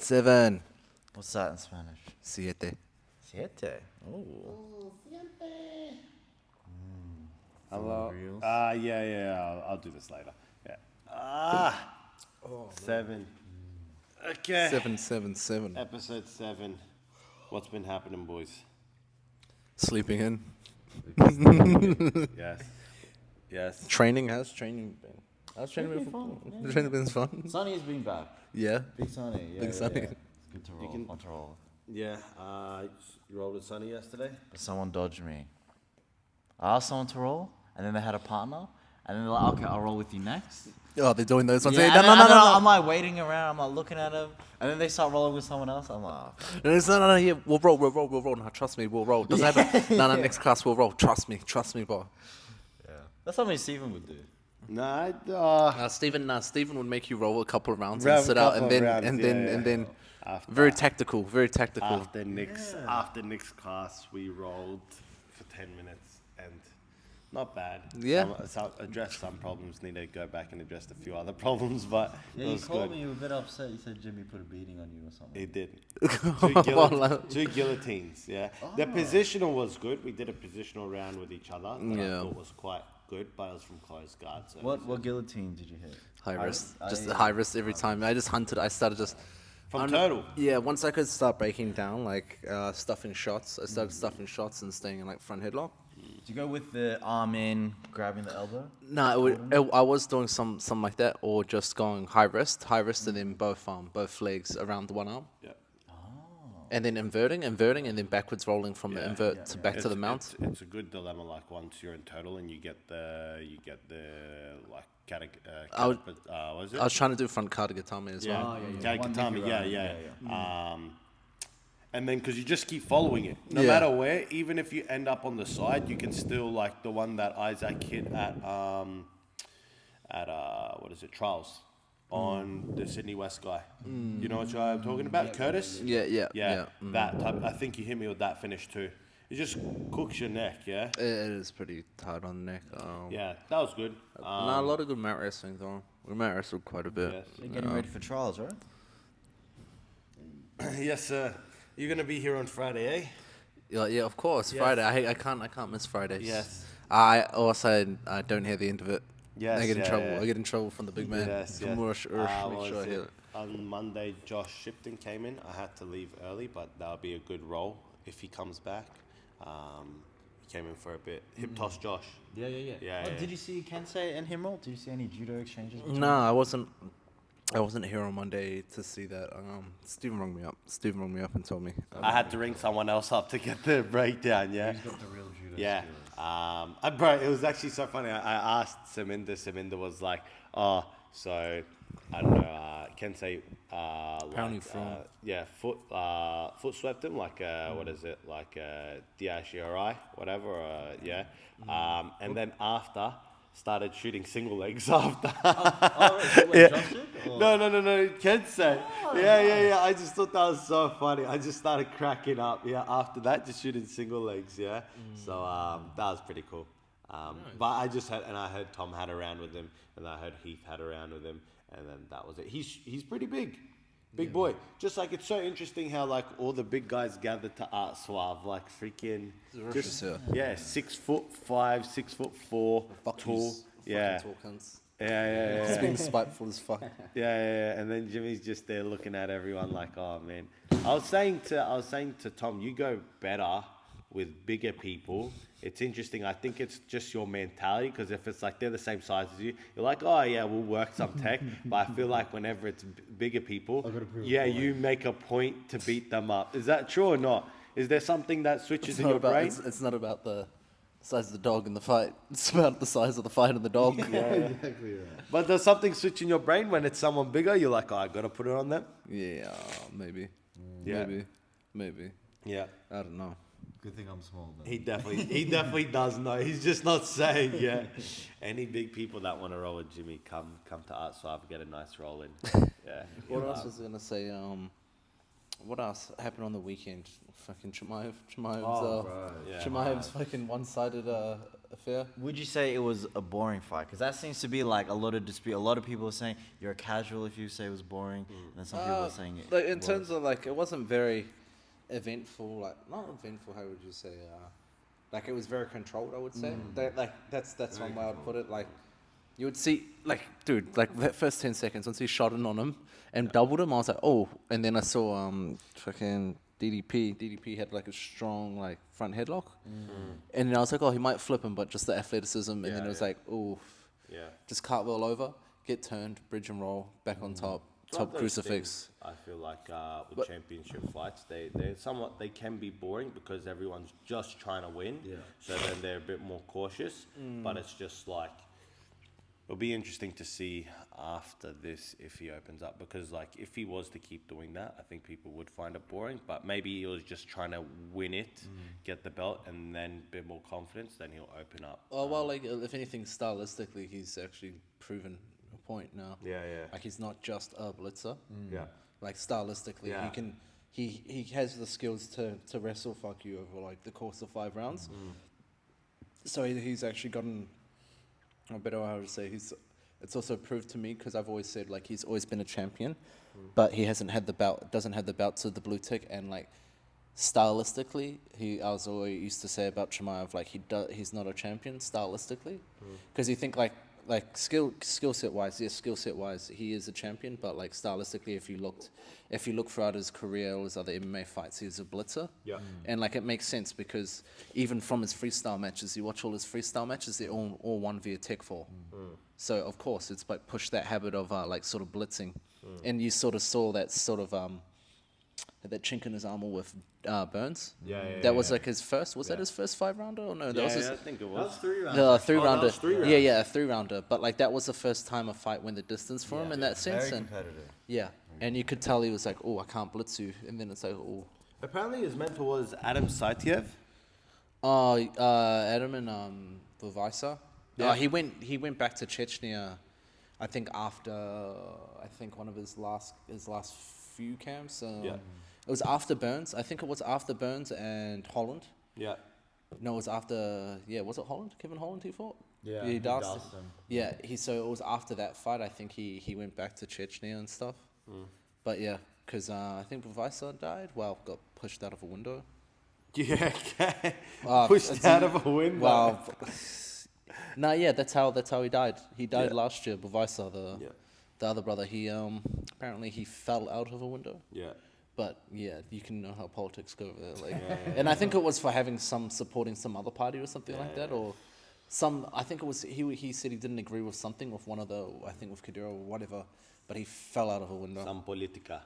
7. What's that in Spanish? Siete. Siete. Oh. Hello. Reels? Yeah. I'll do this later. Yeah. 7. Okay. 777. Episode 7. What's been happening, boys? Sleeping in. Yes. Training. How's training been? How's training been? Fun, yeah. Training been fun. Sonny's been back. Yeah. Big Sonny. Yeah, Big Sonny. It's good to roll. Fun to roll. Yeah. You rolled with Sunny yesterday? But someone dodged me. I asked someone to roll, and then they had a partner, and then they're like, "Okay, I'll roll with you next." Oh, they're doing those ones. Yeah, No. I'm like waiting around. I'm like looking at them, and then they start rolling with someone else. I'm like, oh. No. Yeah, we'll roll. No, trust me, we'll roll. Doesn't happen. No, next class we'll roll. Trust me, bro. Yeah. That's something Steven would do. Stephen would make you roll a couple of rounds Round and sit a out, couple and of rounds, then After- very tactical. After Nick's class, we rolled for 10 minutes and not bad. Yeah. Addressed some problems, need to go back and address a few other problems, but Yeah, it you was called good. me. You were a bit upset. You said Jimmy put a beating on you or something. He did. Well, Two guillotines, yeah. The positional was good. We did a positional round with each other that I thought was quite good, but it was from close guard. So What guillotine did you hit? high risk, just the high risk every time. I just hunted. I started just. From Turtle? Yeah, once I could start breaking down, like stuffing shots, I started stuffing shots and staying in like front headlock. Did you go with the arm in, grabbing the elbow? No, I was doing some like that, or just going high wrist, and then both legs around the one arm. Yeah. And then inverting, and then backwards rolling from the invert to back to the mount. It's a good dilemma. Like once you're in Turtle and you get the like what is it? I was trying to do front katagatame as well. Katagatame, yeah. And then because you just keep following it, no Yeah. matter where, even if you end up on the side, you can still like the one that Isaac hit at what is it, Trials, on the Sydney West guy. You know what I'm talking about, Curtis? Yeah. That type. I think you hit me with that finish too. It just cooks your neck, yeah. It is pretty tight on the neck. Yeah, that was good. A lot of good mat wrestling though. We mat wrestled quite a bit. Yes. You're getting ready for trials, right? Yes, sir. You're gonna be here on Friday, eh? Yeah, of course. Yes. Friday. I can't miss Fridays. Yes. I don't hear the end of it. Yes, I get in trouble. yeah. I get in trouble from the big man. Yes, From yes. Make sure I hear it. On Monday, Josh Shipton came in. I had to leave early, but that'll be a good role if he comes back. He came in for a bit. Hip toss Josh. Yeah. Yeah, Oh, yeah. did you see Kensei and him roll? Did you see any judo exchanges? between No, them? I wasn't here on Monday to see that. Steven rung me up and told me. I had to ring someone else up to get the breakdown, yeah? He's got the real judo Yeah. skills. Bro, it was actually so funny. I asked Saminda. Saminda was like, "Oh, so I don't know. Kensei, Apparently from foot swept him like what is it, like DICRI, whatever. Yeah. And then after started shooting single legs after. No, Kensei. Yeah. I just thought that was so funny. I just started cracking up. Yeah. After that, just shooting single legs. Yeah. So that was pretty cool. But I heard Tom had a round with him, and I heard Heath had a round with him, and then that was it. He's pretty big. Big boy. Just like it's so interesting how like all the big guys gather to Art Suave, like freaking just 6'5", 6'4", tall. Yeah. Tall cunts. Yeah. He's being spiteful as fuck. Yeah. And then Jimmy's just there looking at everyone like, oh man. I was saying to Tom, you go better with bigger people. It's interesting. I think it's just your mentality, because if it's like they're the same size as you, you're like, oh yeah, we'll work some tech. But I feel like whenever it's bigger people, you make a point to beat them up. Is that true or not? Is there something that switches in your brain? It's not about the size of the dog in the fight. It's about the size of the fight and the dog. Exactly right. But does something switch in your brain when it's someone bigger? You're like, oh, I got to put it on them? Yeah, maybe. Yeah. Maybe. Yeah. I don't know. Good thing I'm small, though. He definitely does know. He's just not saying, yeah. Any big people that want to roll with Jimmy, come to Art Suave, get a nice roll in. Yeah. What else was I gonna say? What else happened on the weekend? Fucking Chimaev's Yeah. fucking one-sided affair. Would you say it was a boring fight? Because that seems to be like a lot of dispute. A lot of people are saying you're a casual if you say it was boring, and then some people are saying it. Like in was. terms of like, it wasn't very eventful. Like not eventful. How would you say? Like it was very controlled. I would say. That's one way I'd put it. Like you would see, like dude, like that first 10 seconds once he shot in on him and doubled him, I was like, oh. And then I saw fucking DDP. DDP had like a strong like front headlock, and then I was like, oh, he might flip him, but just the athleticism. And then it was like, oh, just cartwheel over, get turned, bridge and roll, back on top, top crucifix. I feel like with championship fights, they can be boring because everyone's just trying to win. Yeah. So then they're a bit more cautious. But it's just like it'll be interesting to see after this if he opens up, because like if he was to keep doing that, I think people would find it boring. But maybe he was just trying to win it, get the belt, and then a bit more confidence. Then he'll open up. Oh well, like if anything, stylistically, he's actually proven a point now. Yeah. Like he's not just a blitzer. Yeah. Like stylistically, he can. He has the skills to wrestle fuck you over like the course of 5 rounds. So he's actually gotten. I better how to say it's also proved to me, because I've always said like he's always been a champion, but he hasn't had the belt, doesn't have the belts of the blue tick, and like stylistically, I was always used to say about Chimaev like he's not a champion stylistically, because you think like skill set wise, yes, skill set wise he is a champion, but like stylistically, if you look throughout his career or his other MMA fights, he was a blitzer. Yeah. And like it makes sense, because even from his freestyle matches, you watch all his freestyle matches, they're all won via tech fall. So of course it's like push that habit of like sort of blitzing, and you sort of saw that sort of that chink in his armor with Burns. That was like his first. Was that his first 5-rounder or no? That was his, I think it was. That was 3 rounds. the 3-rounder. was 3 rounds. Yeah, a 3-rounder. But like that was the first time a fight went the distance for him in that sense. Very And competitive. yeah, and you could tell he was like, oh, I can't blitz you, and then it's like, oh. Apparently his mentor was Adam Saitiev. Adam and Vavisa. Yeah. He went back to Chechnya, I think after one of his last few camps. It was after Burns. I think it was after Burns and Holland. Yeah. No, it was after. Yeah, was it Holland? Kevin Holland he fought. Yeah, he he doused doused him. him. Yeah, so it was after that fight. I think he went back to Chechnya and stuff. But yeah, because I think Vavisa died. Well, got pushed out of a window. Yeah. Okay. Wow, Pushed it's- out of a window. Wow. No, yeah, that's how he died. He died last year. Vavisa, the other brother, he apparently he fell out of a window. Yeah. But yeah, you can know how politics go over there. Like, and I think it was for having supporting some other party or something like that, or some. I think it was he said he didn't agree with something with one of the, I think with Kadira or whatever, but he fell out of a window. Some politica.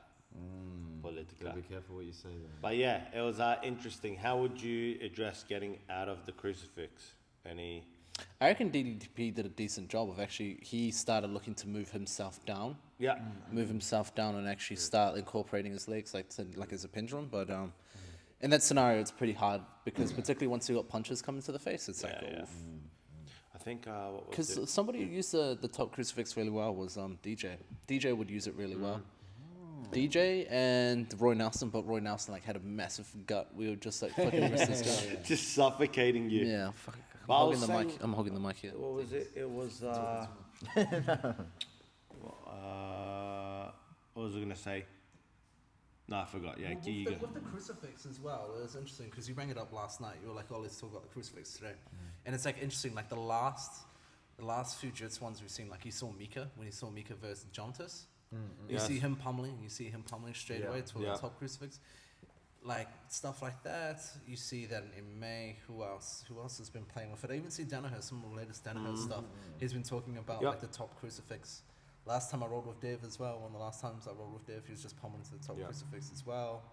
Politica. Gotta be careful what you say there. But yeah, it was interesting. How would you address getting out of the crucifix? Any? I reckon DDP did a decent job of actually. He started looking to move himself down. Yeah. Move himself down and actually start incorporating his legs like as a pendulum. But in that scenario, it's pretty hard, because particularly once you got punches coming to the face, it's like, I think what was because it? somebody who used the top crucifix really well was DJ. DJ would use it really well. DJ and Roy Nelson, but Roy Nelson like had a massive gut. We were just like fucking wrist his gut. Just suffocating you. Yeah, fuck. But I I'm was hogging the mic. saying- I'm hogging the mic here. What was it? It was. What was I gonna say? No, I forgot. Yeah, you go. With the crucifix as well, it was interesting because you bring it up last night. You were like, "Oh, let's talk about the crucifix today," and it's like interesting. Like the last few Jits ones we've seen, like you saw Mika when you saw Mika versus Jontas. You Yes. see him pummeling. You see him pummeling straight away to the top crucifix. Like stuff like that. You see that in MMA. Who else has been playing with it? I even see Danaher, some of the latest Danaher stuff. He's been talking about like the top crucifix. Last time I rolled with Dev as well. One of the last times I rolled with Dev, he was just pummeling to the top crucifix as well.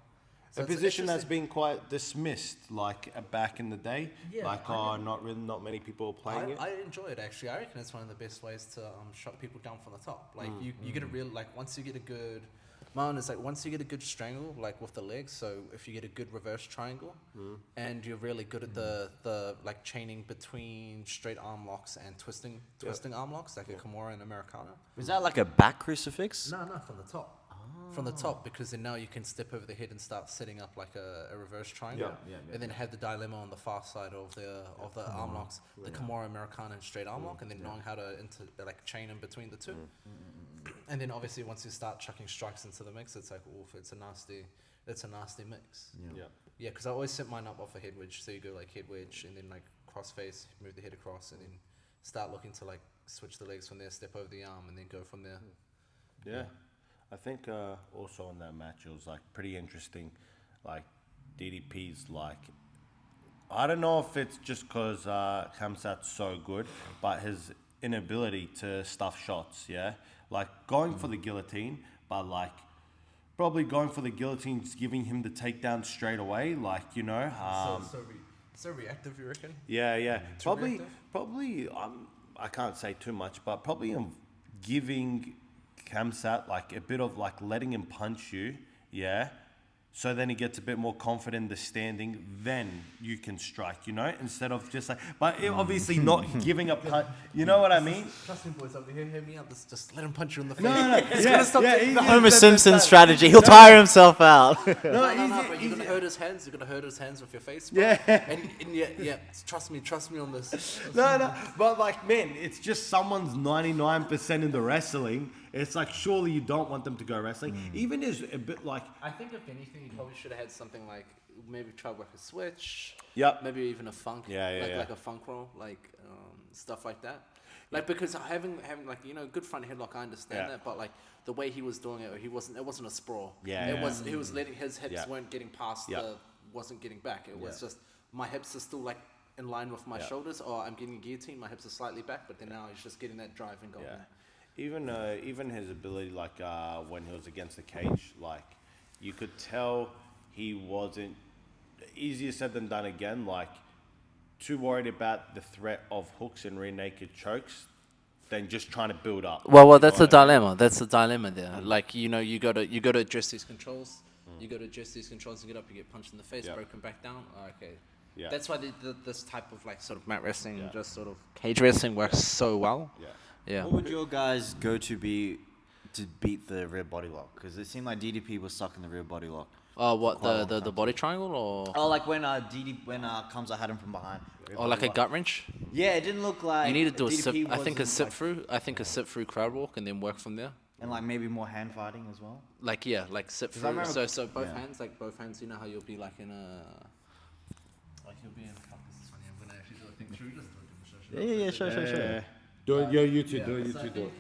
So A it's position that's interesting. been quite dismissed, like back in the day. Yeah, like, not many people are playing it. I enjoy it actually. I reckon it's one of the best ways to shut people down from the top. Like you get a real, like once you get a good, mine is like once you get a good strangle, like with the legs. So if you get a good reverse triangle, and you're really good at the like chaining between straight arm locks and twisting arm locks, like a Kimura and Americana. Was that like a back crucifix? No, from the top. from the top, because then now you can step over the head and start setting up like a reverse triangle, and then have the dilemma on the far side of the arm locks, the Kimura Americana and straight arm lock, and then knowing how to like chain in between the two. And then obviously once you start chucking strikes into the mix, it's like, oof, it's a nasty mix. Yeah, because I always set mine up off a head wedge. So you go like head wedge and then like cross face, move the head across, and then start looking to like switch the legs from there, step over the arm, and then go from there. Yeah. I think also on that match, it was like pretty interesting. Like DDP's like, I don't know if it's just because Khamzat's so good, but his inability to stuff shots, like going for the guillotine, but like probably going for the guillotine is giving him the takedown straight away, like, you know. So reactive, you reckon? Yeah. Probably, reactive? I can't say too much, but probably giving Khamzat like a bit of like letting him punch you, so then he gets a bit more confident in the standing, then you can strike, you know, instead of just like, but obviously not giving a punch, you know what I mean? Trust me, boys, over here, hear me out. Just let him punch you in the face. No, It's gonna stop The Homer Simpson strategy. He'll tire himself out. No, but you're gonna hurt his hands. You're gonna hurt his hands with your face. Bro. And trust me on this. No, but like, man, it's just someone's 99% in the wrestling. It's like, surely you don't want them to go wrestling. Even is a bit like, I think if anything, you probably should have had something like maybe try work a switch. Yep. Maybe even a funk. Like a funk roll, like stuff like that. Like, because having like, you know, good front headlock, I understand that, but like the way he was doing it, it wasn't a sprawl. He was letting his hips weren't getting past wasn't getting back. It was just my hips are still like in line with my shoulders, or I'm getting a guillotine, my hips are slightly back, but then now he's just getting that drive and going. Even his ability, like when he was against the cage, like you could tell he wasn't, easier said than done again, like too worried about the threat of hooks and rear naked chokes than just trying to build up. Well, that's the dilemma. That's the dilemma there. Like, you know, you gotta address these controls. You gotta address these controls and get up. You get punched in the face, broken back down. Okay. That's why this type of like sort of mat wrestling, just sort of cage wrestling works so well. Yeah. What would your guys go to be to beat the rear body lock? Because it seemed like DDP was stuck in the rear body lock. What, the body triangle, or? Oh, like when Khamzat had him from behind. Or like a gut wrench? Yeah, it didn't look like. You need to do a DDP sit. I think a wasn't, sit like, through. I think a sit through crowd walk and then work from there. And like maybe more hand fighting as well. Like sit through. remember- So both hands. You know how you'll be like in a. Like you'll be in. Fuck, this is funny. I'm gonna actually do a thing through. Just do a demonstration. Yeah, sure. Do it, you two, do it, you two, do it.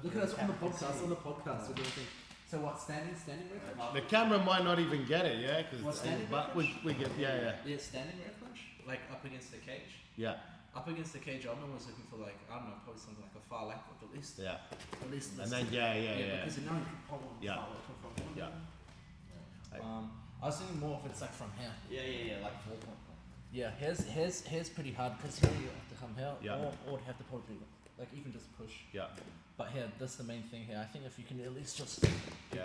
Look at us on the podcast. We're doing things. So what? Standing ref? The camera might not even get it, but we get, Yeah, standing ref punch. Like up against the cage. yeah. Up against the cage, I'm always looking for like, I don't know, probably something like a far left at least. Yeah. At least. And then, yeah. Because now you can pull on Yeah. far left or from here. Yeah. I was thinking more if it's like from here. Yeah, like 4 point. Yeah, here's pretty hard because here you have to come here, Yeah. or have to probably like even just push. Yeah. But here, that's the main thing here. I think if you can at least just Yeah.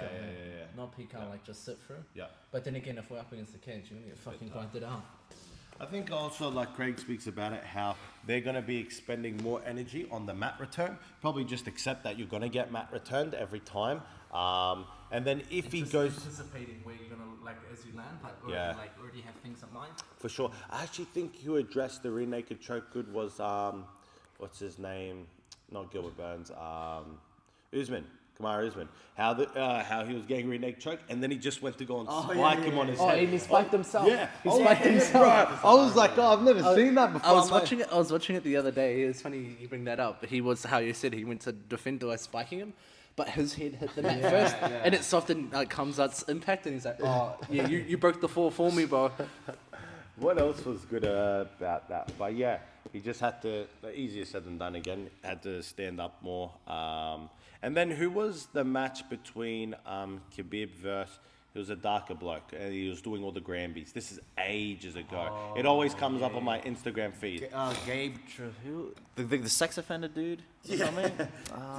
not peek out, like just sit through. Yeah. But then again, if we're up against the cage, you're gonna get fucking grinded out. I think also, like Craig speaks about it, how they're going to be expending more energy on the mat return. Probably just accept that you're going to get mat returned every time. And then if he goes... Anticipating where you're going to, like, as you land, like, already have things in mind. For sure. I actually think who addressed the rear naked choke good was, what's his name? Not Gilbert Burns. Kamara Usman. How he was getting rear naked choke, and then he just went to go and spike him on his head. And he spiked himself. Yeah. He spiked himself. Bro. I was like, I've never seen that before. I was watching it the other day. It's funny you bring that up. He was, how you said, he went to defend by spiking him, but his head hit the mat first, and it softened like Khamzat's impact, and he's like, you broke the fall for me, bro. What else was good about that? But yeah, he just had to, easier said than done again, had to stand up more. And then who was the match between Khabib versus, he was a darker bloke, and he was doing all the Granbies. This is ages ago. It always comes up on my Instagram feed. Gabe, the sex offender dude? Or something?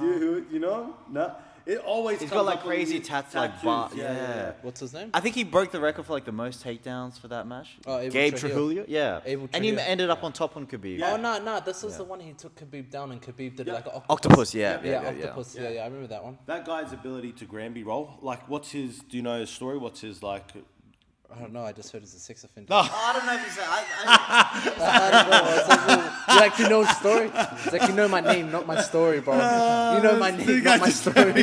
You know? No. It always He's comes got like up with crazy these tattoos. Yeah. What's his name? I think he broke the record for like the most takedowns for that match. Oh, Abel Gabe Trujillo. Trujillo. Yeah. Abel And he Trujillo. ended up on top on Khabib. Yeah. Oh no, this is the one he took Khabib down, and Khabib did like an Octopus. Yeah. octopus. Yeah, I remember that one. That guy's ability to Granby roll, like, what's his? Do you know his story? What's his like? I don't know. I just heard it's a sex offender. No. I don't know if he's. I don't know. It's like, well, you actually know his story? It's like, you know my name, not my story, bro. You know my name, not my story.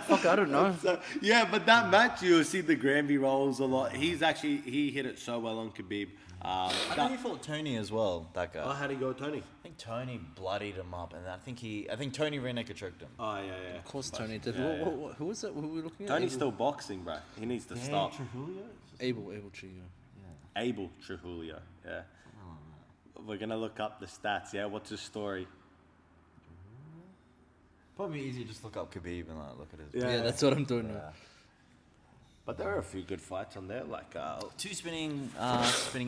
Fuck, I don't know. So, yeah, but that match you'll see the Granby rolls a lot. He hit it so well on Khabib. I think he fought Tony as well. That guy. Oh, how'd he go, Tony? I think Tony bloodied him up, and I think Tony rear naked choked him. Oh yeah. Of course, Tony did. Yeah, Who was it? Who were we looking at? Tony's Abel- still boxing, bro. He needs to stop. Abel Trujillo. Abel Trujillo, yeah. We're gonna look up the stats. Yeah, what's his story? Probably easier just look up Khabib and like look at his. Yeah, that's what I'm doing now. But there are a few good fights on there, like Two spinning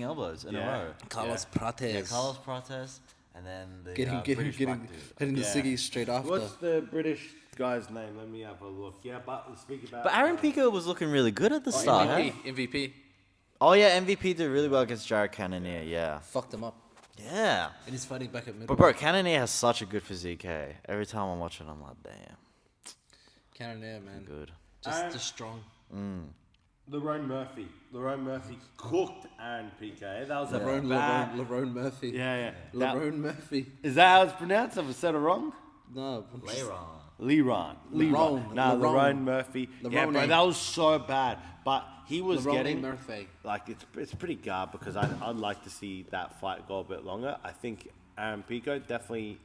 elbows in a Yeah. row. Carlos Yeah, Prates. Carlos Prates, and then the Getting British black dude. hitting the Yeah. ciggies straight after. What's the British guy's name? Let me have a look. Yeah, but speak about. But Aaron Pico was looking really good at the start. MVP, Huh? MVP. Oh yeah, MVP did really well against Jared Cannonier. Yeah, Fucked him up. yeah. And he's fighting back at middle. But bro, Cannonier has such a good physique. Hey, every time I'm watching, I'm like, damn, Cannonair, man. good. Just strong. Lerone Murphy cooked Aaron PK. That was a bad. Lerone Murphy. Yeah. Lerone Murphy. Is that how it's pronounced? Have I said it wrong? No. Leron. Nah, Lerone. Lerone Murphy. Yeah, bro, Lerone. that was so bad. But he was Lerone getting Murphy. like it's pretty guard because I'd like to see that fight go a bit longer. I think Aaron Pico definitely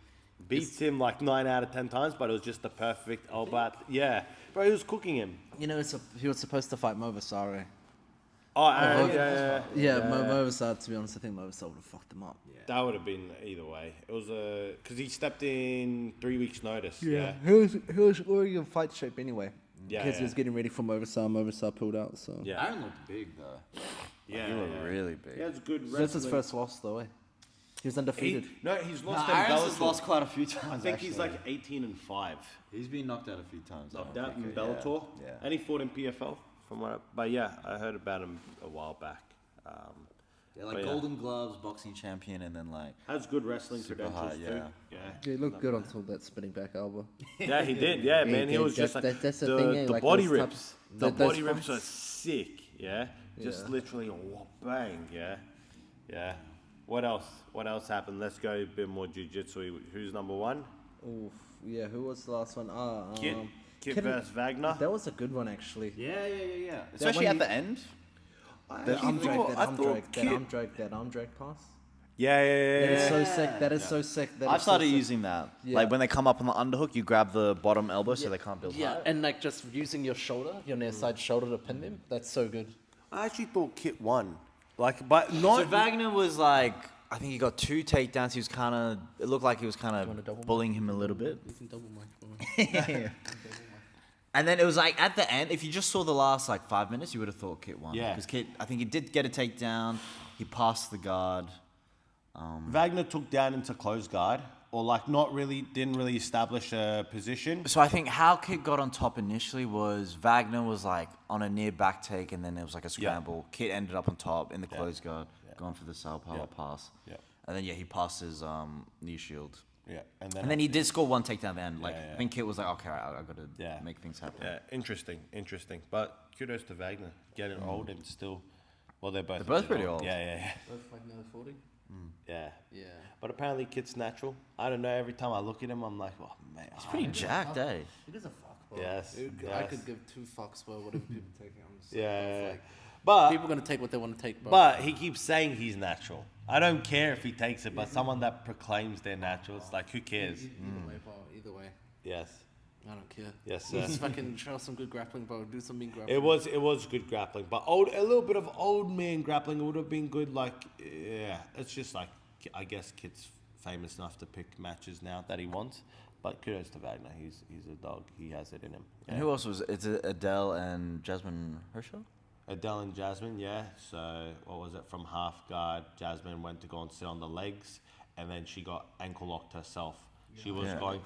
beats him like 9 out of 10 times, but it was just the perfect elbow. Yeah, bro, he was cooking him. You know, he was supposed to fight Movasari. Oh, Aaron, Yeah, Movasari, to be honest, I think Movasari would have fucked him up. that would have been either way. It was because he stepped in 3 weeks' notice. Yeah, He was already in fight shape anyway. Yeah, Because yeah. he was getting ready for Movasari. Movasari pulled out, so. yeah, Aaron looked big though. yeah. He looked really big. He has good. That's his wrestling. first loss, though, eh? He was undefeated. He's lost. Nah, in Aaron's has Bellator. lost quite a few times. I think he's actually. like 18-5. He's been knocked out a few times. Knocked Aaron out in Pico, Bellator. Yeah. And he fought in PFL. But yeah, I heard about him a while back. Yeah, like But yeah. Golden Gloves, boxing champion, and then like Has good wrestling Super credentials high, too. yeah. Yeah. Yeah, he looked good until that spinning back elbow. Yeah, he did. Yeah, man. He did. was just like That's the the, thing, eh, the like body those rips. types- The those body rips fights- are sick. Yeah. Just Yeah. literally a bang. Yeah. Yeah. What else? What else happened? Let's go a bit more jiu-jitsu. Who's number one? Oof. Yeah, who was the last one? Kit. Kit Kid- versus Wagner. That was a good one, actually. yeah. Especially one at the end. That arm drag, thought- that I arm thought drag, Kid- that arm drag pass. Yeah. That is so sick. That is so sick. That I've is so started sick. using that. Yeah. Like when they come up on the underhook, you grab the bottom elbow so they can't build Yeah, high. and like just using your shoulder, your near side shoulder to pin them. That's so good. I actually thought Kit won. Like, but not. So Wagner was like, I think he got 2 takedowns. He was kind of, it looked like he was kind wanna double of bullying him a little bit. You can double mic. And then it was like at the end, if you just saw the last like 5 minutes, you would have thought Kit won. Yeah. Because Kit, I think he did get a takedown. He passed the guard. Wagner took down into close guard, or like didn't really establish a position. So I think how Kit got on top initially was Wagner was like on a near back take, and then it was like a scramble. Kit ended up on top in the close guard, going for the southpaw pass. Yeah. And then he passed his knee shield. Yeah, and And then he did score 1 takedown at the end. Like Yeah, yeah. I think Kit was like, okay, I got to Yeah. make things happen. Yeah, interesting. But kudos to Wagner, getting old and still. Well, they're both. They're a both bit pretty old. Yeah. Both like another 40. Yeah. Yeah. But apparently, Kit's natural. I don't know. Every time I look at him, I'm like, oh man. He's pretty jacked, eh? He doesn't fuck, bro. Yes, I yes. could give 2 fucks, bro. Whatever people take. I'm just Yeah. like, But people gonna take what they want to take, bro. but he keeps saying he's natural. I don't care if he takes it, but someone that proclaims they're natural, it's like, who cares? Either way, bro. Either way, Yes. I don't care. Yes, sir. Just fucking show some good grappling, bro. Do some mean grappling. It was good grappling, but a little bit of old man grappling would have been good. Like, yeah, it's just like, I guess Kit's famous enough to pick matches now that he wants. But kudos to Wagner, he's a dog. He has it in him. And who else was it? It's Adele and Jasmine Herschel? Adele and Jasmine, yeah. So what was it? From half guard, Jasmine went to go and sit on the legs, and then she got ankle locked herself. She was Yeah. going,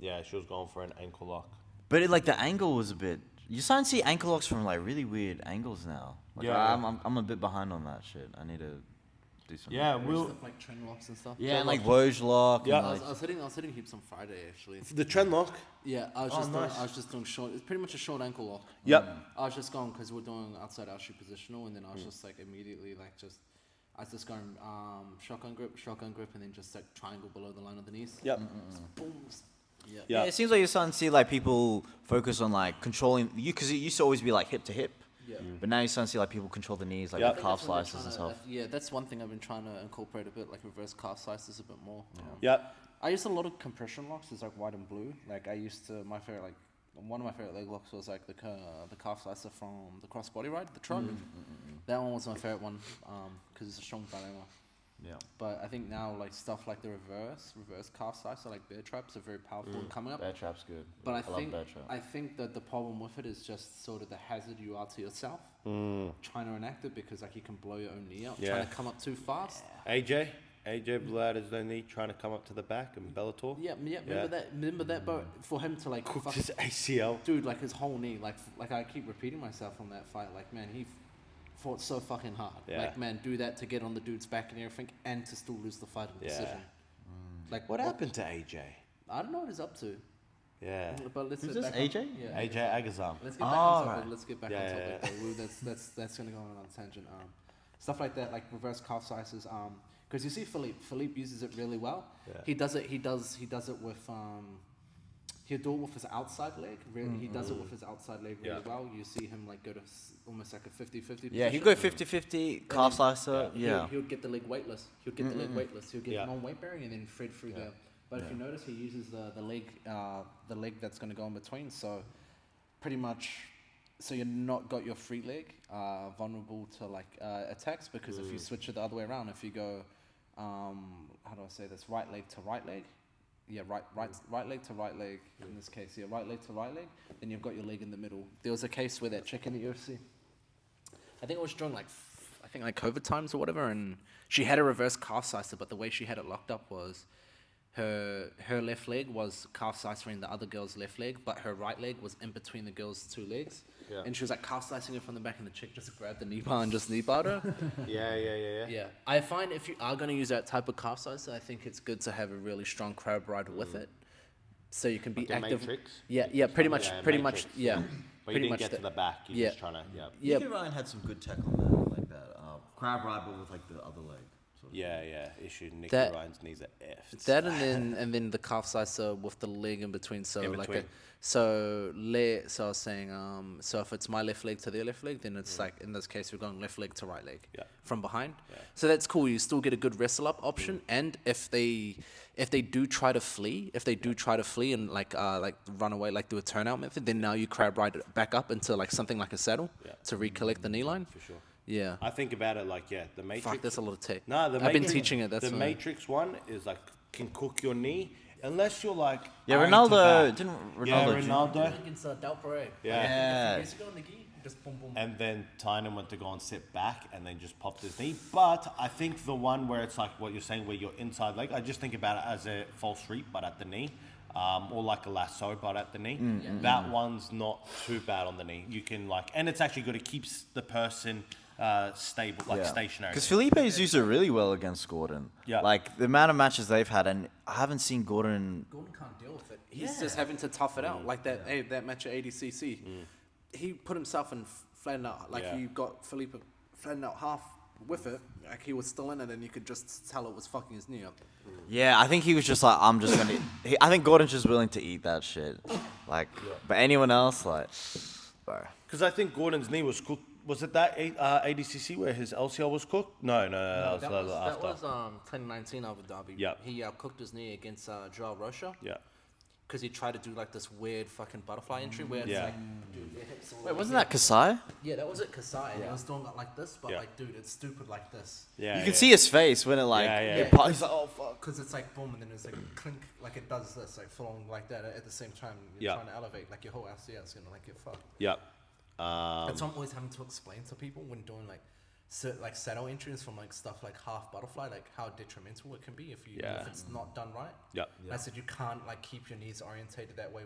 Yeah, she was going for an ankle lock. But like the angle was a bit. You're starting to see ankle locks from like really weird angles now. Like, Yeah. I'm a bit behind on that shit. I need to do something. Yeah, we'll Stuff like trend locks and stuff. Yeah, and like Woj lock. Yeah. And, I like, was hitting heaps on Friday actually. the trend lock. Yeah, I was Oh, just doing, nice. I was just doing short. It's pretty much a short ankle lock. Yep. I was just going because we're doing outside our shoe positional, and then I was just like immediately like just. I was just going shotgun grip, and then just like triangle below the line of the knees. Yep. Boom. Yeah. yeah, Yeah. it seems like you're starting to see like people focus on like controlling you because it used to always be like hip to hip. Yeah. But now you're starting to see like people control the knees, like Yeah. with calf slices and To, stuff. yeah, that's one thing I've been trying to incorporate a bit, like reverse calf slices a bit more. Yep. I used a lot of compression locks, it's like white and blue. Like I used to, my favorite, like one of my favorite leg locks was like the calf slicer from the crossbody ride, the truck. That one was my favorite one because it's a strong dilemma. Yeah. But I think now like stuff like the reverse calf slicer, like bear traps, are very powerful and coming up. Bear trap's good. But I love bear trap. I think that the problem with it is just sort of the hazard you are to yourself trying to enact it because like you can blow your own knee out, Yeah. trying to come up too fast. AJ blew out his own knee trying to come up to the back in Bellator. Yeah, remember that, but for him to like Cooked fuck- his ACL. dude, like his whole knee, like I keep repeating myself on that fight, like man, he fought so fucking hard. Yeah. Like man, do that to get on the dude's back and everything, and to still lose the fight in Yeah. decision. Like What happened to AJ? I don't know what he's up to. Yeah. But let's Who's get this, back on- AJ? Yeah. AJ Agazam. Let's get back Oh, on topic. right. Let's get back Yeah, on yeah, topic. though. That's gonna go on a tangent. Stuff like that, like reverse calf slices. Because you see Philippe uses it really well. Yeah. He does it with he'll do it with his outside leg. Really, he does it with his outside leg really Yeah. well. You see him like go to almost like a 50-50 Yeah, he'd position. go 50-50, calf then- slicer. He Yeah. would get the leg weightless. He would get the leg weightless. He'll get Yeah. non-weight bearing and then thread through there. But if you notice, he uses the leg that's going to go in between. So pretty much, so you're not got your free leg vulnerable to like attacks because if you switch it the other way around, if you go, how do I say this? Right leg to right leg. Yeah, right leg to right leg in this case. Yeah, right leg to right leg. Then you've got your leg in the middle. There was a case where that chick in the UFC, I think it was during like COVID times or whatever, and she had a reverse calf slicer, but the way she had it locked up was her left leg was calf slicing the other girl's left leg, but her right leg was in between the girl's two legs. Yeah. And she was like calf slicing it from the back, and the chick just grabbed the knee bar and just knee barred her. Yeah. Yeah, I find if you are going to use that type of calf slicer, I think it's good to have a really strong crab rider with it, so you can be Like the active. Matrix? Yeah, pretty much, Yeah, pretty Matrix. much, yeah. But pretty you didn't much get to that. the back. You're Yeah. just trying to, Yeah, Nicky Ryan had some good tech on that, like that. Crab ride, but with like the other leg. Sort of. Yeah. Issue Nicky That- Ryan's knees are effed. that and then the calf slicer with the leg in between. So In like between. so I was saying so if it's my left leg to their left leg, then it's like in this case we're going left leg to right leg Yeah. from behind. Yeah. So that's cool. You still get a good wrestle up option, and if they do try to flee, and like run away, like do a turnout method, then now you crab ride it back up into like something like a saddle to recollect the knee line. For sure. Yeah. I think about it like, the Matrix. Fuck, that's a lot of tech. No, the I've been Matrix- teaching it. That's the why. Matrix one is like can cook your knee unless you're like Yeah, eye to Ronaldo back. didn't Yeah, Ronaldo. Ronaldo. Against Del Perret. Yeah. Years ago in the gi, just boom boom. And then Tynan went to go and sit back and then just popped his knee. But I think the one where it's like what you're saying, where your inside leg, I just think about it as a false reap, but at the knee. Or like a lasso, but at the knee. That one's not too bad on the knee. You can like, and it's actually good. It keeps the person stable, like stationary. Because Felipe's used it really well against Gordon. Yeah. Like the amount of matches they've had, and I haven't seen Gordon. Gordon can't deal with it. He's just having to tough it out. Like that match at ADCC. He put himself in flattened out. Like Yeah. he got Felipe flattened out half with it. Like he was still in it, and you could just tell it was fucking his knee up. Yeah, I think he was just like, I'm just gonna. I think Gordon's just willing to eat that shit. Like, but anyone else, like, bro. Because I think Gordon's knee was cooked. Was it that ADCC where his LCL was cooked? No, that was after. 2019 Abu Dhabi. Yeah. He cooked his knee against Joao Rocha. Yeah. Because he tried to do like this weird fucking butterfly entry where it's Yeah. like, dude, it hits all Wait, over wasn't here. that Kasai? Yeah, that was it, Kasai. And he was doing it like this, but Yeah. like, dude, it's stupid like this. Yeah. You can see his face when it like. Yeah, yeah, it yeah. pops. He's like, oh fuck. Because it's like boom, and then it's like clink, like it does this, like falling like that at the same time. You're Yeah. trying to elevate, like your whole LCL is gonna like get fucked. Yeah. That's what I'm always having to explain to people when doing like like saddle entries from like stuff like half butterfly, like how detrimental it can be if it's not done right. Yeah. I said you can't like keep your knees orientated that way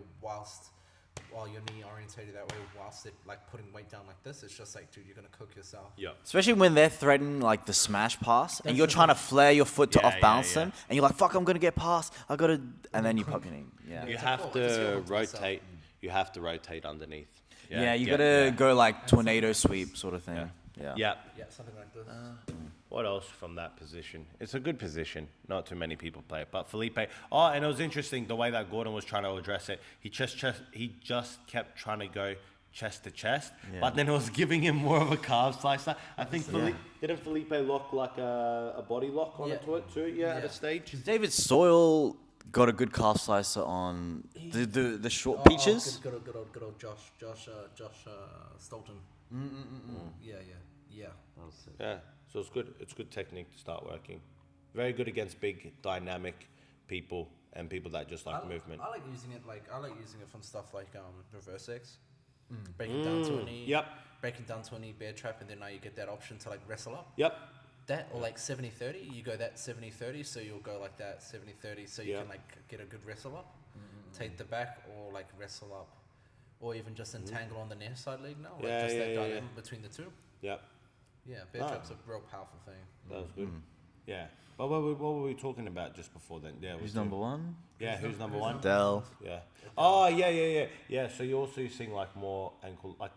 while your knee orientated that way whilst they're like putting weight down like this. It's just like, dude, you're gonna cook yourself. Yeah. Especially when they're threatening like the smash pass, and you're trying to flare your foot to Yeah, off balance yeah, them, and you're like, "Fuck, I'm gonna get past. I gotta," and then you pop your knee. Yeah. You It's have like, oh, I just to feel it myself. rotate. You have to rotate underneath. Yeah, you gotta go like tornado sweep sort of thing. Yeah. Yeah. Yeah, something like this. What else from that position? It's a good position. Not too many people play it. But Felipe. Oh, and it was interesting the way that Gordon was trying to address it. He just kept trying to go chest to chest, but then it was giving him more of a calf slicer. I think didn't Felipe lock like a body lock onto it too? Yeah, at a stage. David Soyle got a good calf slicer on the short peaches. Good old Josh Stolten. Yeah. Yeah, so it's good. It's good technique to start working. Very good against big, dynamic people and people that just like movement. I like using it from stuff like reverse X, breaking down to a knee. Yep. Breaking down to a knee bear trap, and then now you get that option to like wrestle up. Yep. That or like 70-30, you go that 70-30, so you'll go like that 70-30, so you can like get a good wrestle up, take the back or like wrestle up, or even just entangle on the near side leg now, like just that dilemma between the two. Yep. Yeah, bear trap's a real powerful thing. That was good. Yeah. But what were we talking about just before then? Yeah. Who's number one? Yeah, who's number one? Dell. Yeah. Oh, yeah. Yeah, so you're also using like more ankle, like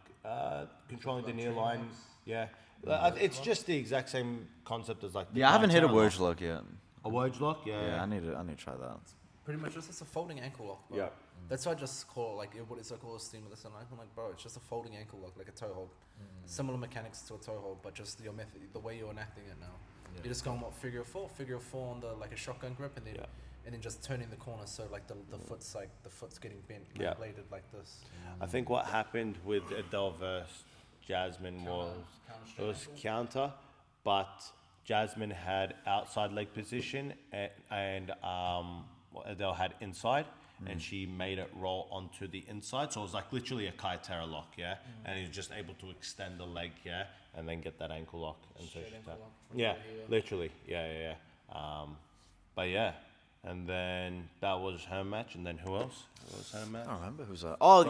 controlling the near line. Yeah. It's just the exact same concept as like the Yeah, I haven't hit a Bartell Woj lock yet. A Woj lock? Yeah. Yeah, I need to try that. Pretty much just a folding ankle lock, bro. Yeah. That's why I just call it like, what is it called, steam with this, and I'm like, bro, it's just a folding ankle lock, like a toe hold. Similar mechanics to a toe hold, but just your method, the way you're enacting it now. You're just going figure of four on the like a shotgun grip, and then just turning the corner so like the foot's getting bent, like, bladed like this. I think what happened with Adele versus Jasmine was counter, but Jasmine had outside leg position and Adele had inside, and she made it roll onto the inside. So it was like literally a Kai Terra lock, and he was just able to extend the leg, and then get that ankle lock. And so literally, but yeah. And then that was her match, and then who else? What was her match? I don't remember who's that. Oh,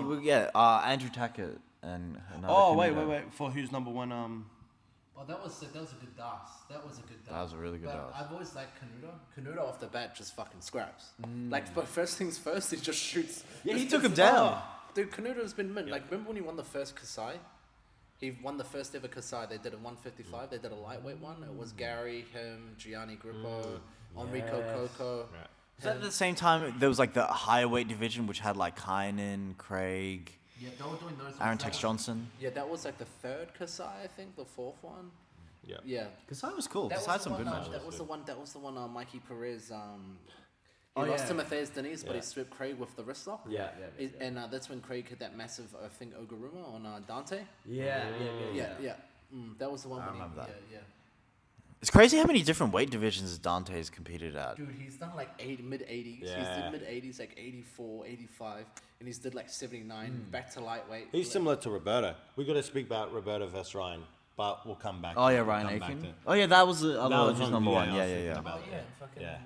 Andrew Tackett and another. Oh, wait. For who's number one? Oh, that was a good dance. That was a good dance. That was a really good dance. I've always liked Canuto. Canuto off the bat just fucking scraps. Like, but first things first, he just shoots. Yeah, he took him down. Dude, Canuto's been mint. Like, remember when he won the first Kasai? He won the first ever Kasai. They did a 155. They did a lightweight one. It was Gary, him, Gianni Grippo, Enrico Coco. Right. Was that at the same time there was like the higher weight division, which had like Kynan, Craig, Yeah, they were doing those. Aaron Tex Johnson? Yeah, that was like the third Kasai, I think, the fourth one. Yeah. Yeah. Kasai was cool. That Kasai had was the some good one, matches. That was the one. Mikey Perez. He lost to Matthias Deniz, but he swept Craig with the wrist lock. And that's when Craig hit that massive, I think, Oguruma on Dante. Yeah. That was the one. I when remember that. Yeah. It's crazy how many different weight divisions Dante has competed at. Dude, he's done like mid 80s. Yeah. He's did mid 80s, like 84, 85, and he's did like 79, back to lightweight. He's like, similar to Roberto. We got to speak about Roberto versus Ryan, but we'll come back. Oh yeah, We'll Ryan come back Aiken. to- Oh yeah, that was the other That was who's on- number one. I was Yeah. thinking about it. fucking Yeah.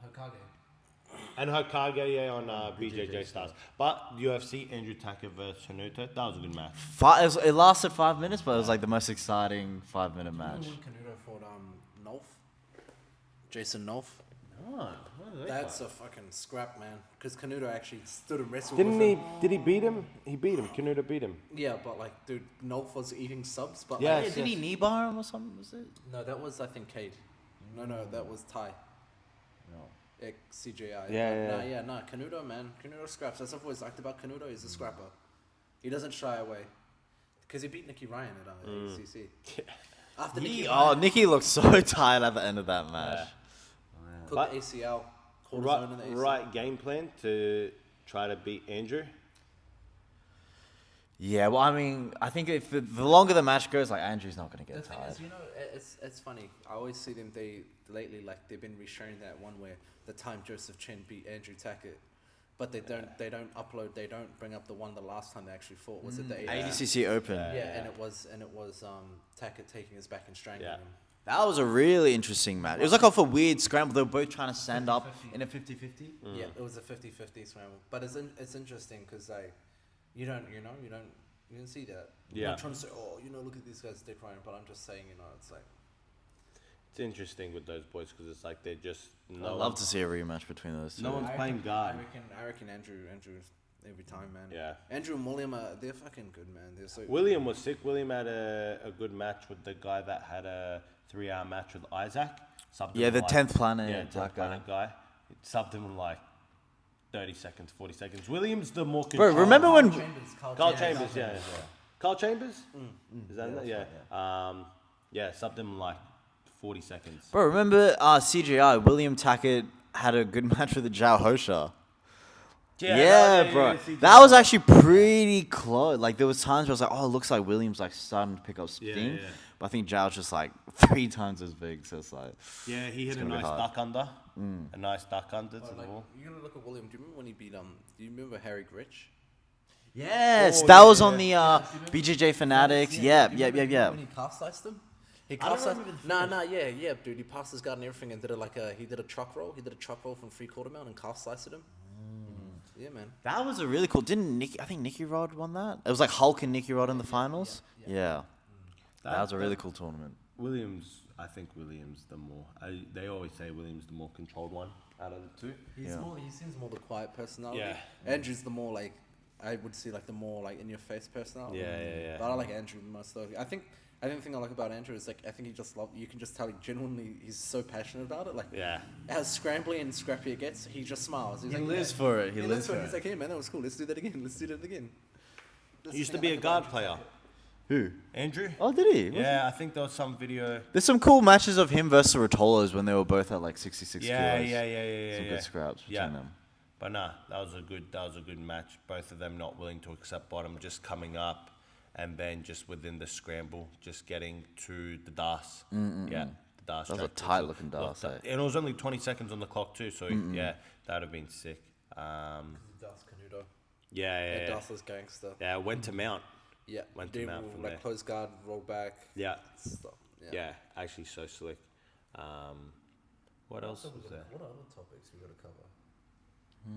Hokage. And Hokage, on BJJ Stars. But UFC, Andrew Tackett versus Hanuta, that was a good match. It lasted 5 minutes, but it was like the most exciting 5-minute match. Canuto fought Nolf. Jason Nolf. Oh, That's a fucking scrap, man. Because Canuto actually stood and wrestled Didn't with he? him. Did he beat him? He beat him. Canuto beat him. Yeah, but like, dude, Nolf was eating subs, but Yes. like, Did he knee bar him or something? Was it? no, that was, I think, Cade. No, that was Ty. No. CJI. Yeah. Nah, Canuto, man. Canuto scraps. That's what I've always liked about Canuto. He's a scrapper. He doesn't shy away. Because he beat Nicky Ryan at ACC. After Nicky looked so tired at the end of that match. took But- the ACL. Cortisone in the ACL. Right game plan to try to beat Andrew. Yeah, well, I mean, I think if the longer the match goes, like Andrew's not going to The get thing tired. is, it's funny. I always see them. Lately, like they've been resharing that one where the time Joseph Chen beat Andrew Tackett, but they don't upload. They don't bring up the one the last time they actually fought. Was it the ADCC Open. Yeah, and it was Tackett taking his back and strangling him. That was a really interesting match. It was like off a weird scramble. They were both trying to stand up in a 50-50. Yeah, it was a 50-50 scramble. But it's interesting because you don't see that. Yeah. I'm not trying to say, look at these guys dick riding, but I'm just saying, it's like. It's interesting with those boys because it's like they're just. I'd love to see a rematch between those two. No one's playing guard. I reckon Andrew's every time, man. Yeah. Andrew and William they're fucking good, man. They're so. William was sick. William had a good match with the guy that had a 3-hour match with Isaac. Yeah, the 10th planet. Yeah, 10th planet guy. It subbed him in like 30 seconds, 40 seconds. William's the more controlled. Bro, remember when... Carl Chambers, yeah. Carl Chambers? Is that it? Yeah. Yeah, subbed him in like 40 seconds. Bro, remember CGI, William Tackett had a good match with the Zhao Hosha. Yeah, bro. That was actually pretty close. Like, there was times where I was like, it looks like William's like starting to pick up steam. Yeah. But I think Zhao's just like 3 times as big, so it's like... Yeah, he hit a gonna be nice hard. duck under. A nice duck under to the wall. You're gonna look at William. Do you remember when he beat Do you remember Harry Gritch? Yes, that was on the BJJ Fanatics. Yeah. When he calf sliced him. He calf sliced. Yeah, dude. He passed his guard and everything and did he did a truck roll. He did a truck roll from 3/4 mount and calf sliced him. Yeah, man. That was a really cool... I think Nicky Rod won that? It was like Hulk and Nicky Rod in the finals? Yeah. That was a really cool tournament. I think Williams the more... they always say Williams the more controlled one out of the two. He seems more the quiet personality. Yeah. Andrew's the more like... I would see like the more like in-your-face personality. Yeah. But I like Andrew most though. I think the thing I like about Andrew is like I think you can just tell he's so passionate about it. Like as scrambly and scrappy it gets, he just smiles. He's He like, lives for it. He lives for it. He's like, hey man, that was cool. Let's do that again. Let's do that again. He used to be a guard player. Who? Andrew? Oh, did he? Yeah, I think there was some video. There's some cool matches of him versus Rotolos when they were both at like 66 Yeah. Some Yeah. good scraps between them. But nah, that was a good match. Both of them not willing to accept bottom, just coming up, and then just within the scramble, just getting to the DAS. Yeah, the DAS. That was a tight-looking DAS. And it was only 20 seconds on the clock too, so yeah, that would have been sick. Das Canudo. Yeah. Das is gangster. Yeah, went to mount. Yeah. Went to mount from there. Close guard, roll back. Yeah. Stuff. Yeah, actually so slick. What else was there? What other topics we got to cover? Do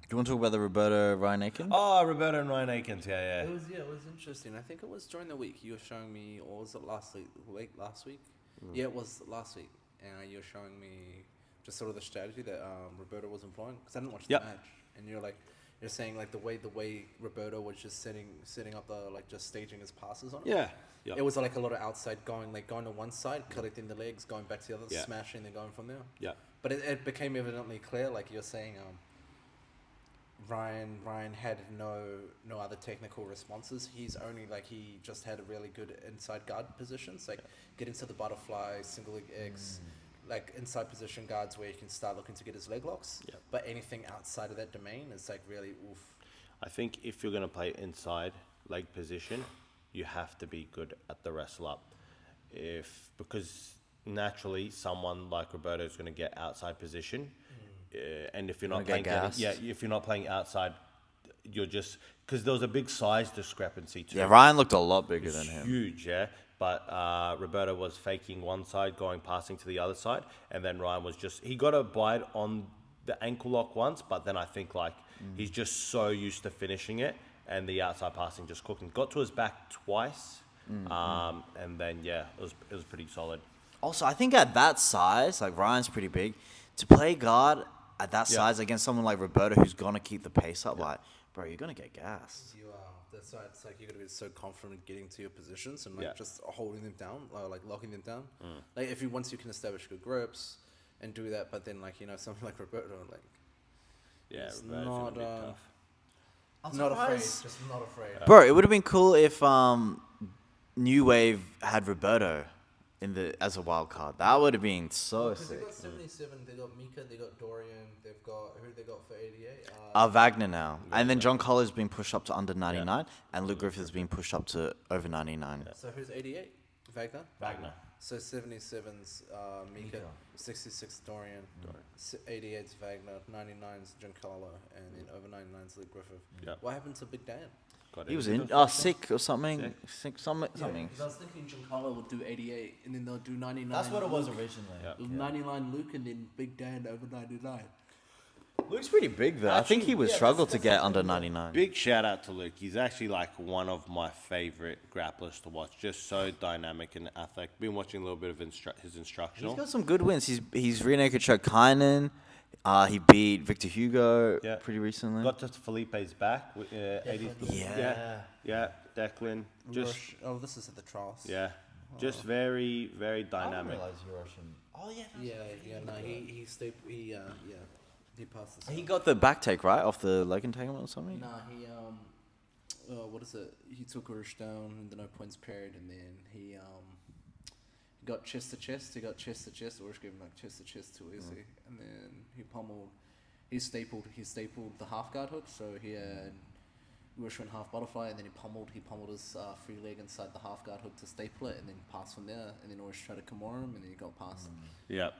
you want to talk about the Roberto Ryan Aiken? Oh, Roberto and Ryan Aikens, yeah. It was interesting. I think it was during the week you were showing me, or was it last week? Last week? Yeah, it was last week, and you were showing me just sort of the strategy that Roberto was employing because I didn't watch the match, and you're saying like the way Roberto was just setting up the just staging his passes on it. Yeah. It was like a lot of outside going to one side, collecting the legs, going back to the other, smashing, then going from there. Yeah. But it became evidently clear, like you're saying, Ryan had no other technical responses. He's only he just had a really good inside guard positions, like getting to the butterfly, single leg X, like inside position guards where you can start looking to get his leg locks. Yeah. But anything outside of that domain is really oof. I think if you're going to play inside leg position, you have to be good at the wrestle up. Because naturally someone like Roberto is going to get outside position. And if you're not playing, if you're not playing outside, you're just because there was a big size discrepancy too. Yeah, Ryan looked a lot bigger than him. Huge, yeah. But Roberto was faking one side, passing to the other side, and then Ryan was he got a bite on the ankle lock once, but then I think he's just so used to finishing it, and the outside passing just cooking. Got to his back twice, and then it was pretty solid. Also, I think at that size, Ryan's pretty big, to play guard at that size against someone like Roberto who's gonna keep the pace up, bro, you're gonna get gassed. That's why it's you gotta be so confident in getting to your positions and just holding them down, locking them down. Once you can establish good grips and do that, but then something like Roberto, Roberto's not gonna be tough. not afraid, just not afraid. Bro, it would have been cool if New Wave had Roberto as a wild card. That would have been so Because they sick. got 77, they got Mika, they got Dorian, they've got who they got for 88. Wagner now. And then John Collar's been pushed up to under 99, and Luke Griffith's been pushed up to over 99. So who's 88? Wagner. So 77's Mika, Mika. 66 Dorian, 88's Wagner, 99's Giancarlo, and then over 99's Luke Griffith. Yeah. What happened to Big Dan? He was in sick or something. Sick, something. Because I was thinking Giancarlo would do 88, and then they'll do 99. That's what it was Luke. originally. Yeah. 99 Luke, and then Big Dan over 99. Luke's pretty big though. I think he would struggle to get under 99. Big shout out to Luke. He's actually like one of my favorite grapplers to watch. Just so dynamic and athletic. Been watching a little bit of his instructional. He's got some good wins. He's rear naked choked Kynan. He beat Victor Hugo pretty recently. Got to Felipe's back. 80s. Yeah. Declan. Just this is at the trials. yeah. Just very, very dynamic. you're Russian. Oh yeah. No, he stayed. He passed this. He got the back take right off the leg entanglement or something. Nah, he what is it? He took Urish down in the no points period, and then he got chest to chest. He got chest to chest. Urish gave him like chest to chest too easy, and then he pummeled. He stapled the half guard hook. So he had Urish went half butterfly, and then he pummeled his free leg inside the half guard hook to staple it, and then passed from there. And then Urish tried to Kimura him, and then he got past. Yeah.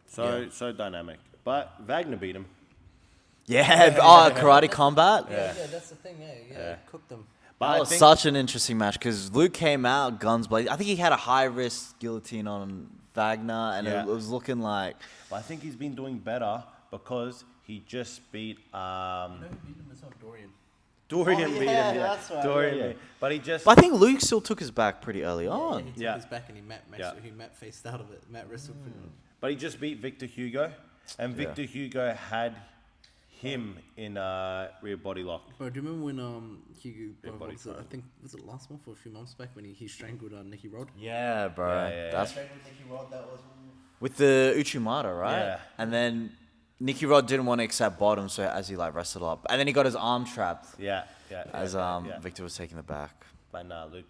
So dynamic. But Wagner beat him. Yeah. Karate combat. Yeah, that's the thing. Yeah. Cooked them. But That I was think such an interesting match because Luke came out guns blazing. I think he had a high risk guillotine on Wagner, and it was looking like. I think he's been doing better because he just beat No, who beat him? It's not Dorian. Dorian beat him. Yeah, that's right, Dorian yeah. beat him. But he just. But I think Luke still took his back pretty early on. He took Yeah. his back and he Matt faced out of it. Matt wrestled. But he just beat Victor Hugo, and Victor Hugo had him in rear body lock. Bro, do you remember when Hugo? Big Bro, body was it, I triangle. think was it last month or a few months back when he strangled Nicky Rod? Yeah, bro. Yeah. That's Strangled Nicky Rod. That was. with the Uchimata, right? Yeah. And then Nicky Rod didn't want to accept bottom, so as he like wrestled up, and then he got his arm trapped as Victor was taking the back. But nah, Luke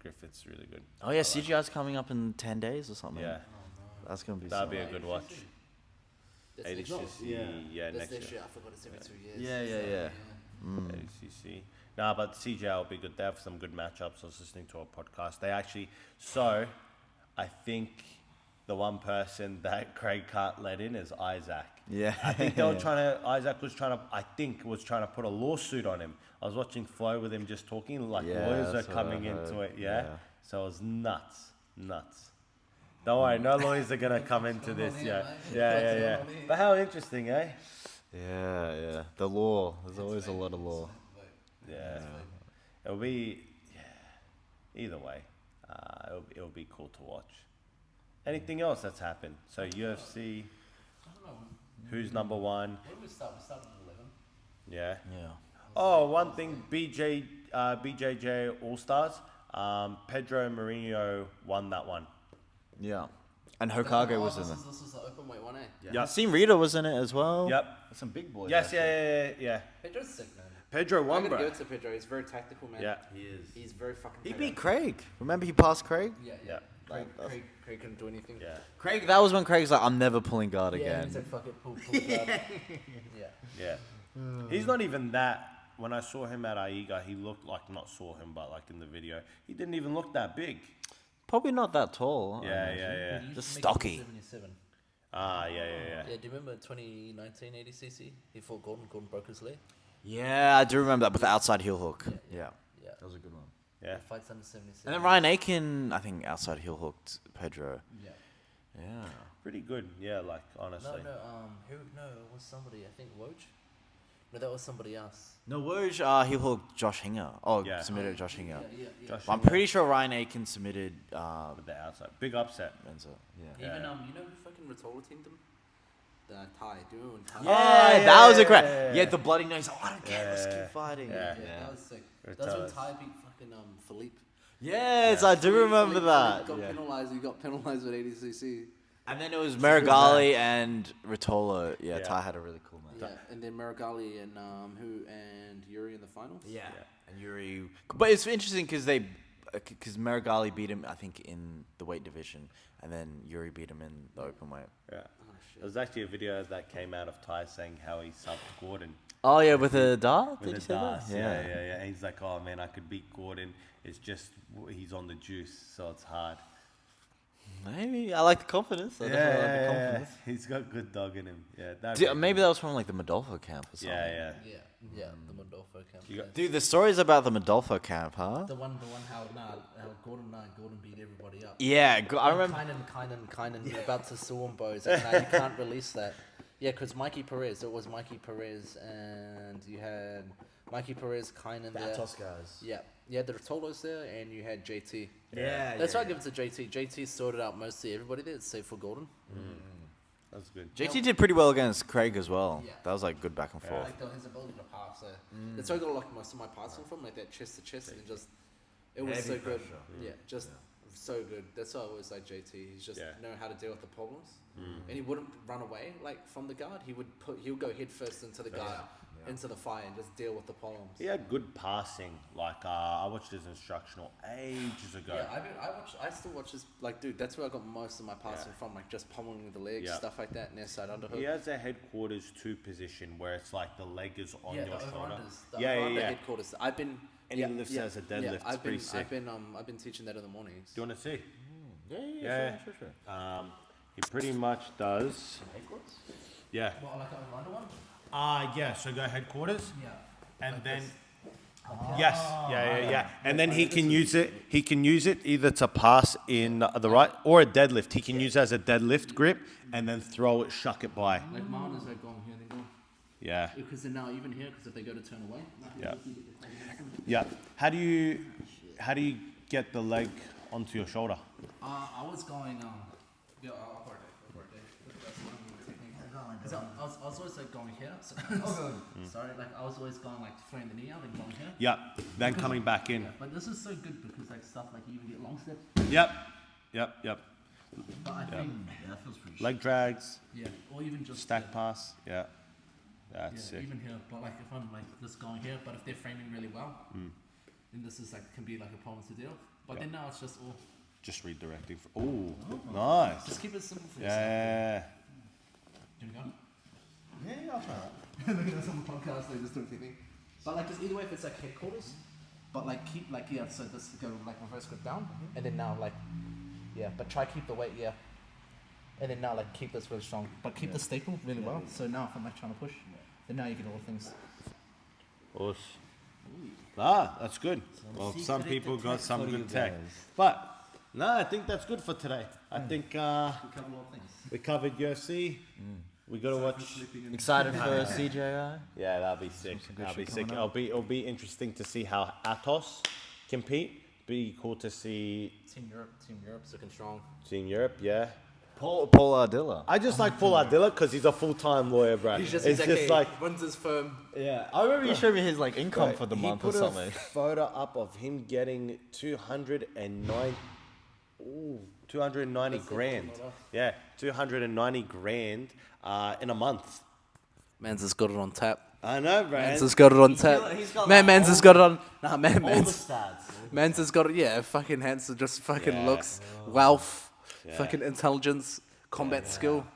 Griffith's really good. Oh yeah, CGI's coming up in 10 days or something. Yeah, That's gonna be. that'd be sick. a good watch. ADCC, That's next next year. year. I forgot it's every 2 years. Yeah. ADCC. Nah, but CGI will be good. They have some good matchups. I was listening to a podcast. They actually, so I think the one person that Craig can't let in is Isaac. Yeah. I think Isaac was trying to put a lawsuit on him. I was watching Flow with him just talking, like Yeah, lawyers are that's what I coming heard. into it, Yeah. So it was nuts. Don't worry, no lawyers are going to come into this, yeah. But how interesting, eh? Yeah. The law. There's always a lot of law. Yeah. It'll be, either way, it'll be cool to watch. Anything else that's happened? So UFC, I don't know. who's number one? When did we start? We started at 11. Yeah. Yeah. Oh, one thing, BJJ All-Stars, Pedro Mourinho won that one. Yeah. And Hokage was in it. This was the open weight one, eh? Yeah. Team Rita was in it as well. Yep. Some big boys. Yes, yeah. Pedro's sick, man. Pedro I'm won, gonna bro. give it to Pedro. He's very tactical, man. Yeah. He is. He's very fucking. He tactical. beat Craig. Remember he passed Craig? Yeah. Craig couldn't do anything. Yeah. Craig, that was when Craig's like, I'm never pulling guard Yeah, again. he said fuck it, pull it out. Yeah. Yeah. He's not even that. When I saw him at Aiga, he looked like, not saw him, but like in the video, he didn't even look that big. Probably not that tall. Yeah. He used Just to make stocky. 77. Yeah. Yeah, do you remember 2019 ADCC? He fought Gordon broke his leg. Yeah, I do remember that with the outside heel hook. Yeah. Yeah. That was a good one. Yeah. Fights under 77. And then Ryan Aiken, I think, outside heel hooked Pedro. Yeah. Yeah. Pretty good. Yeah, like, honestly. No, it was somebody, I think Woj? No, that was somebody else. No, Woj heel hooked Josh Hinger. Oh, Yeah. submitted Josh Hinger. Yeah. Josh But I'm Hinger pretty sure Ryan Aiken submitted with the outside. Big upset. Menzo. Yeah. Yeah. Even, you know who fucking Ratola teamed him? The Thai. Do you remember when Thai? Yeah, that was a great. Yeah, the bloody nose. Oh, I don't care. Let's keep fighting. Yeah. That was sick. That's when Ratolas. Thai beat fucking Philippe. Yes, I do remember that. Got penalized. He got penalized with ADCC. And then it was Marigali and Ratola. Yeah, Yeah. Ty had a really cool match. Yeah, and then Marigali and Yuri in the finals. Yeah. And Yuri. But it's interesting because Marigali beat him, I think, in the weight division, and then Yuri beat him in the open weight. Yeah. Oh, There was actually a video that came out of Ty saying how he subbed Gordon. Oh yeah, with a dart. With Did you the say darts. that? Yeah. And he's like, oh man, I could beat Gordon. It's just he's on the juice, so it's hard. Maybe I like the confidence. I definitely like the confidence. He's got good dog in him. Yeah, Maybe that was from like the Modolfo camp or something. Yeah. Yeah, the Modolfo camp. You got- Dude, the stories about the Modolfo camp, huh? The one how Gordon beat everybody up. Yeah, I remember. Kind of about to sue him, boys. Like, no, you can't release that. Yeah, because Mikey Perez, it was Mikey Perez, and you had Mikey Perez, Kynan there. Batos guys. Yeah, you had the Rotolos there, and you had JT. Yeah, That's why I give it to JT. JT sorted out mostly everybody there, save for Gordon. That's good. JT did pretty well against Craig as well. Yeah. That was like good back and forth. Like his ability to pass. That's why I got like most of my passing from, like that chest to chest, and it was so good. Yeah, just so good. That's why I always like JT. He's just know how to deal with the problems, and he wouldn't run away like from the guard. He would go head first into the guard, into the fire, and just deal with the problems. He had good passing. Like I watched his instructional ages ago. Yeah, I still watch his, like, dude, that's where I got most of my passing from, like just pummeling the legs, stuff like that, near side underhook. He has a headquarters 2 position where it's like the leg is on your shoulder. The headquarters. And he lifts as a deadlift. It's pretty sick. I've been teaching that in the mornings. Do you want to see? Yeah. Sure. He pretty much does. Yeah. What, like an under one? Yeah. So go headquarters. Yeah. And Like then. this. Yes. Yeah. And then he can use it. He can use it either to pass in the right or a deadlift. He can use it as a deadlift grip and then throw it, shuck it by. Like mine is like going here, then go. Yeah. Because they're now even here, because if they go to turn away. Yeah. Yeah. How do you get the leg onto your shoulder? I was going, I'll work it. Because I was always like going here. So, sorry, like I was always going like throwing the knee out and going here. Yeah. Then coming back in. Yeah, but this is so good because like stuff like you even get long step. Yep. But I think that feels pretty. Leg drags, or even just stack pass. Yeah. That's sick. even here. But like if I'm like just going here, but if they're framing really well, then this is like can be like a problem to deal. But then now it's just all. Just redirecting. Oh, nice. Just keep it simple for yourself. Yeah. Do you want to go? Yeah, I'll try that. Looking at some podcast, they just don't think. But like, just either way, if it's like headquarters, but like keep like so this go like reverse grip down, and then now like but try keep the weight and then now like keep this really strong, but keep the staple really well. So now if I'm like trying to push, then now you get all the things. Awesome. That's good. Well, some people got some good tech, but no, I think that's good for today. I think We cover a lot of things. we covered UFC. We got to watch. Excited for CJI? Yeah, that'll be sick. That'll be sick. coming up. It'll be interesting to see how Atos compete. Be cool to see Team Europe's looking strong. Team Europe. Yeah. Paul Ardilla. I just like Paul Ardilla because he's a full-time lawyer, bro. He's just it's exactly just like runs his firm. Yeah, I remember you showed me his like income for the he month or put something. a photo up of him getting 290 grand. Yeah, 290 grand in a month. Mans has got it on tap. I know, bro. Mans has got it on tap. he's got Mans has got it on. Nah, All the Mans. stats. Mans has got it. Yeah, fucking handsome. Just fucking Yeah. looks, wealth, Yeah. fucking intelligence, combat skill.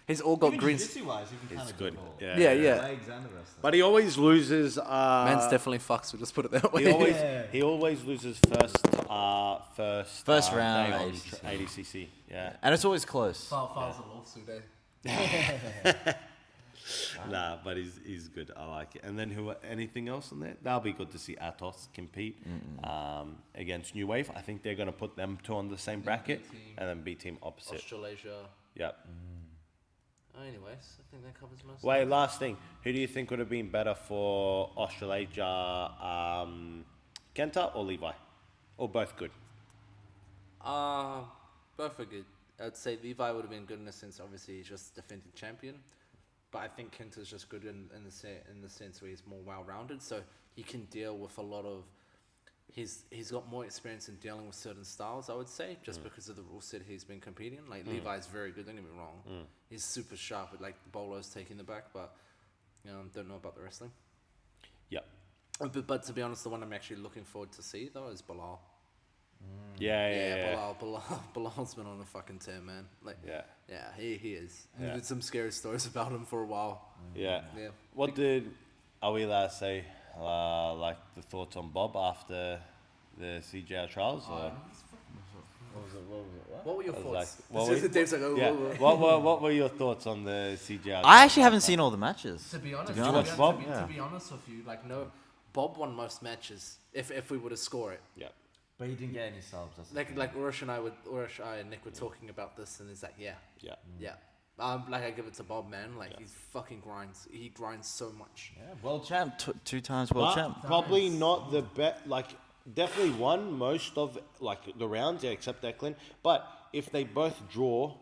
He's all got greens. Jiu-jitsu-wise, you can It's kinda good. go all. Yeah. Yeah. Legs and the wrestling. But he always loses. Mans definitely fucks. We'll just put it that way. He always loses first round day on ADCC. ADCC. Yeah. And it's always close. Files a lawsuit, eh? Nah, but he's good. I like it. And then anything else on there? That'll be good to see Atos compete against New Wave. I think they're going to put them two on the same bracket B team. and then B team opposite. Australasia. Yep. Anyways, I think that covers most. Wait, last thing. Who do you think would have been better for Australasia? Kenta or Levi? Or both good? Both are good. I'd say Levi would have been good in the sense, obviously, he's just defending champion. But I think Kenta's just good in the sense where he's more well-rounded, so he can deal with a lot of. He's got more experience in dealing with certain styles, I would say, just because of the rule set he's been competing. Like Levi's very good. Don't get me wrong. He's super sharp with like Bolo's taking the back, but don't know about the wrestling. Yep. But to be honest, the one I'm actually looking forward to see though is Bilal. Yeah. Bilal's been on a fucking tear, man. Like, Yeah. he is. Yeah. There's been some scary stories about him for a while. Yeah. Yeah. What did Awila say? Like the thoughts on Bob after the CGI trials? Or? What were your I was thoughts? like, what were- Dave's like, oh, Yeah. whoa, whoa. What were your thoughts on the CGI? I actually haven't seen all the matches. To be honest, To be honest. watch Bob? to be honest with you, like, no, Bob won most matches if we were to score it. Yeah. But he didn't get any subs. Like Urish and Nick were talking about this, and it's like, yeah. Like I give it to Bob, man. Like he's fucking grinds. He grinds so much. Yeah, world champ, 2 times world But champ. probably not the best. Like, definitely won most of like the rounds, yeah, except Declan. But if they both draw,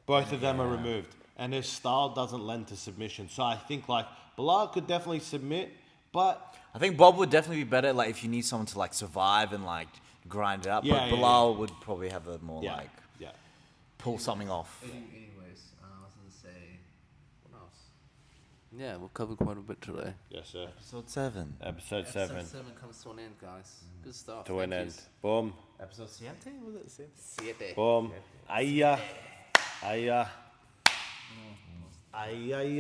both of them are removed, and his style doesn't lend to submission. So I think like Bilal could definitely submit, but I think Bob would definitely be better, like, if you need someone to, like, survive and, like, grind it up. Yeah, but yeah, Bilal would probably have a more, yeah, like, yeah. pull something off. Anyways, I was gonna say, what else? Yeah, we'll cover quite a bit today. Yes, sir. Episode 7. Episode 7 Episode 7 comes to an end, guys. Good stuff. to an Thank end. yous. Boom. Episode Siete? Was it Siete? Siete. Boom. Aya. Aya. Ay, ay,